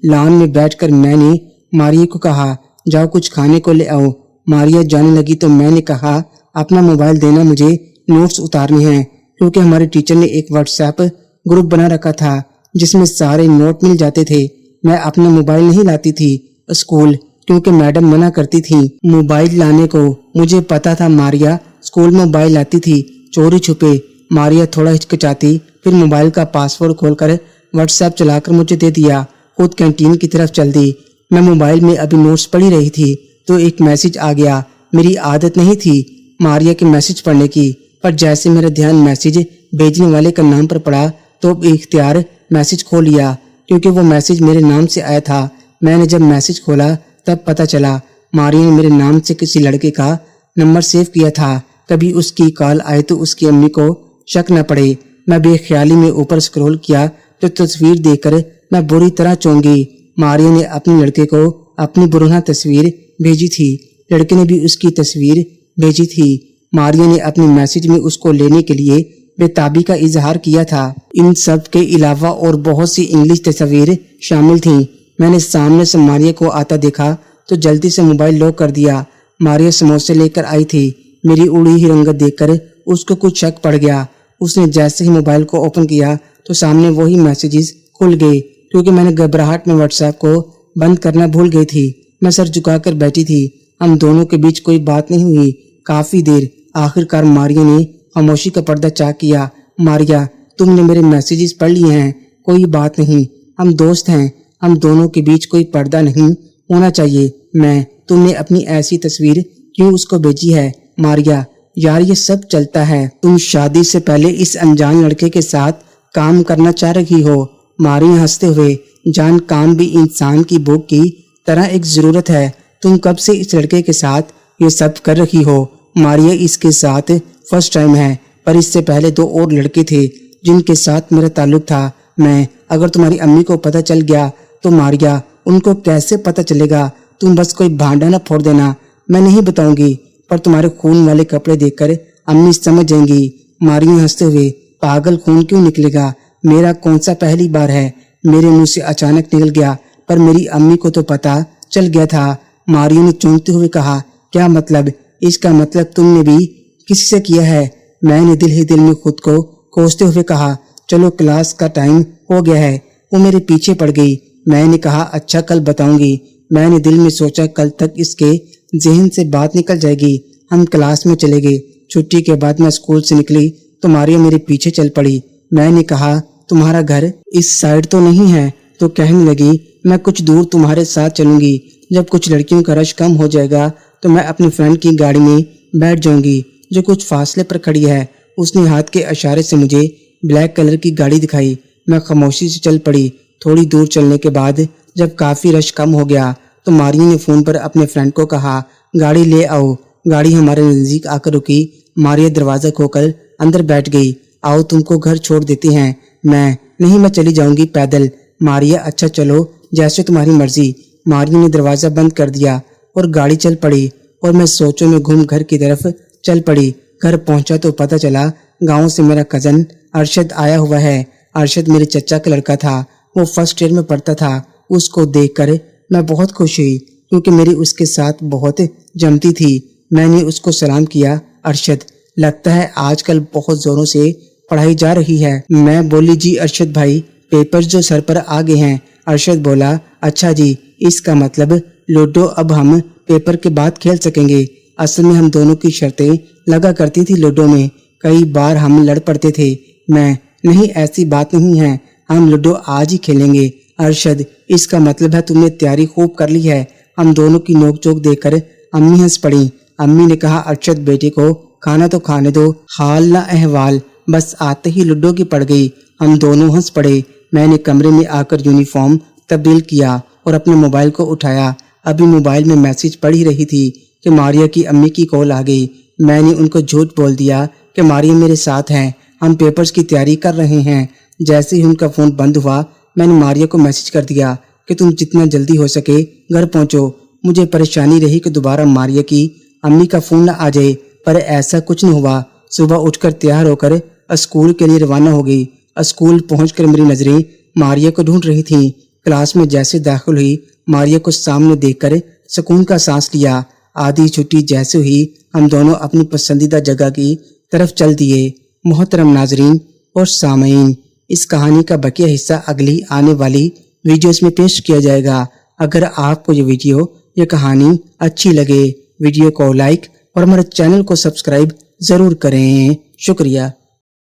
Lawn में बैठकर मैंने मारिया को कहा, जाओ कुछ खाने को ले आओ। मारिया जाने लगी तो मैंने कहा, अपना मोबाइल देना, मुझे नोट्स उतारने हैं, क्योंकि हमारे टीचर ने एक व्हाट्सएप ग्रुप बना रखा था जिसमें सारे नोट मिल जाते थे। मैं अपना मोबाइल नहीं लाती थी स्कूल, क्योंकि मैडम मना करती थी मोबाइल लाने को। मुझे पता था मारिया स्कूल में मोबाइल लाती थी चोरी छुपे। मारिया थोड़ा हिचकिचाती, फिर मोबाइल का पासवर्ड खोलकर व्हाट्सएप चलाकर मुझे दे दिया। खुद कैंटीन की तरफ चल दी। मैं मोबाइल में अभी नोट्स पढ़ी रही थी तो एक मैसेज आ गया। मेरी आदत नहीं थी मारिया के मैसेज पढ़ने की, पर जैसे मेरा ध्यान मैसेज भेजने वाले का नाम पर पड़ा तो इख्तियार मैसेज खोल लिया, क्योंकि वो मैसेज मेरे नाम से आया था। मैंने जब मैसेज खोला तब पता चला मारिया ने मेरे नाम से किसी लड़के का नंबर सेव किया था। कभी उसकी कॉल आए तो उसकी अम्मी को शक न पड़े। मैं बेख्याली में ऊपर स्क्रॉल किया तो तस्वीर देखकर मैं बुरी तरह चौंक गई। मारिया ने अपने लड़के को अपनी बुरहा तस्वीर भेजी थी। लड़के ने भी उसकी तस्वीर भेजी थी। मारिया ने अपने मैसेज में उसको लेने के लिए बेताबी का इजहार किया था। इन सब के अलावा और बहुत सी इंग्लिश तस्वीरें शामिल थीं। मैंने सामने से मारिया को आता देखा तो जल्दी से मोबाइल लॉक कर दिया। मारिया समोसे लेकर आई थी। मेरी उड़ी हुई रंगत देखकर उसको कुछ शक पड़ गया। उसने जैसे ही मोबाइल को ओपन किया तो सामने वही मैसेजेस खुल गए, क्योंकि मैंने घबराहट में व्हाट्सएप को बंद करना भूल गई थी। मैं सर झुकाकर बैठी थी। हम दोनों के बीच कोई बात नहीं हुई काफी देर। आखिरकार मारिया ने खामोशी का पर्दा चाक किया। मारिया, तुमने मेरे मैसेजेस पढ़ लिए हैं, कोई बात नहीं, हम दोस्त हैं, हम दोनों के बीच कोई पर्दा नहीं होना चाहिए। तुमने अपनी ऐसी तस्वीर क्यों उसको भेजी है? मारिया, यार ये सब चलता है, तुम शादी से पहले इस अनजान लड़के के साथ काम करना चाह रही हो। मारिया हंसते हुए, जान, काम भी इंसान की भूख की तरह एक जरूरत है। तुम कब से इस लड़के के साथ ये सब कर रही हो? मारिया, इसके साथ फर्स्ट टाइम है, पर इससे पहले 2 और लड़के थे जिनके साथ मेरा ताल्लुक था। अगर तुम्हारी अम्मी को पता चल गया तो मारिया, उनको कैसे पता चलेगा? तुम बस कोई भांडा न फोड़ देना, मैं नहीं बताऊंगी, पर तुम्हारे खून वाले कपड़े देखकर अम्मी समझ जाएंगी। मारिया हंसते हुए, पागल, खून क्यों निकलेगा? मेरा कौन सा पहली बार है? मेरे मुंह से अचानक निकल गया, पर मेरी अम्मी को तो पता चल गया था। मारिया ने चौंकते हुए कहा, क्या मतलब? इसका मतलब तुमने भी किसी से किया है? मैंने दिल ही दिल में खुद को कोसते हुए कहा, चलो क्लास का टाइम हो गया है। वो मेरे पीछे पड़ गई। मैंने कहा, अच्छा कल बताऊंगी। मैंने दिल में सोचा कल तक इसके जहन से बात निकल जाएगी। हम क्लास में चले गए। छुट्टी के बाद मैं स्कूल से निकली तो मारिया मेरे पीछे चल पड़ी। मैंने कहा, तुम्हारा घर इस साइड तो नहीं है? तो कहने लगी, मैं कुछ दूर तुम्हारे साथ चलूंगी। जब कुछ लड़कियों का रश कम हो जाएगा तो मैं अपने फ्रेंड की गाड़ी में बैठ जाऊंगी जो कुछ फासले पर खड़ी है। उसने हाथ के इशारे से मुझे ब्लैक कलर की गाड़ी दिखाई। मैं खामोशी से चल पड़ी। थोड़ी दूर चलने के बाद जब काफी रश कम हो गया तो मारिया ने फोन पर अपने फ्रेंड को कहा, गाड़ी ले आओ। गाड़ी हमारे नजदीक आकर रुकी। मारिया दरवाजा खोलकर अंदर बैठ गई। आओ, तुमको घर छोड़ देते हैं। नहीं, मैं चली जाऊंगी पैदल। मारिया, अच्छा चलो, जैसे तुम्हारी मर्जी। मारिया ने दरवाजा बंद कर दिया और गाड़ी चल पड़ी और मैं सोचों में घूम घर की तरफ चल पड़ी। घर पहुंचा तो पता चला गांव से मेरा कजन अरशद आया हुआ है। अरशद मेरे चचा का लड़का था। वो फर्स्ट ईयर में पढ़ता था। उसको देखकर मैं बहुत खुश हुई, क्योंकि मेरी उसके साथ बहुत जमती थी। मैंने उसको सलाम किया, अरशद, लगता है आजकल बहुत जोरों से पढ़ाई जा रही है। मैं बोली, जी अरशद भाई, पेपर्स जो सर पर आ गए हैं। अरशद बोला, अच्छा जी, इसका मतलब लूडो अब हम पेपर के बाद खेल सकेंगे। असल में हम दोनों की शर्तें लगा करती थी लूडो में। कई बार हम लड़ पड़ते थे। नहीं, ऐसी बात नहीं है, हम लूडो आज ही खेलेंगे। अरशद, इसका मतलब है तुमने तैयारी खूब कर ली है। हम दोनों की नोकझोंक देखकर अम्मी हंस पड़ी। अम्मी ने कहा, अरशद बेटे को खाना तो खाने दो, हाल ना अहवाल। बस आते ही लूडो की पड़ गई। हम दोनों हंस पड़े। मैंने कमरे में आकर यूनिफॉर्म तब्दील किया और अपने मोबाइल को उठाया। अभी मोबाइल में मैसेज पढ़ ही रही थी कि मारिया की अम्मी की कॉल आ गई। मैंने उनको झूठ बोल दिया कि मारिया मेरे साथ है, हम पेपर्स की तैयारी कर रहे हैं। जैसे ही उनका फोन बंद हुआ मैंने मारिया को मैसेज कर दिया कि तुम जितना जल्दी हो सके घर पहुंचो। मुझे परेशानी रही कि दोबारा मारिया की अम्मी का फोन न आ जाए, पर ऐसा कुछ नहीं हुआ। सुबह उठकर तैयार होकर स्कूल के लिए रवाना हो गई। स्कूल पहुंचकर मेरी नजरें मारिया को ढूंढ रही थीं। کلاس میں جیسے داخل ہوئی ماریا کو سامنے دیکھ کر سکون کا سانس لیا۔ آدھی چھٹی جیسے ہوئی ہم دونوں اپنی پسندیدہ جگہ کی طرف چل دیے۔ محترم ناظرین اور سامعین، اس کہانی کا بقیہ حصہ اگلی آنے والی ویڈیوز میں پیش کیا جائے گا۔ اگر آپ کو یہ ویڈیو یا کہانی اچھی لگے، ویڈیو کو لائک اور ہمارے چینل کو سبسکرائب ضرور کریں۔ شکریہ۔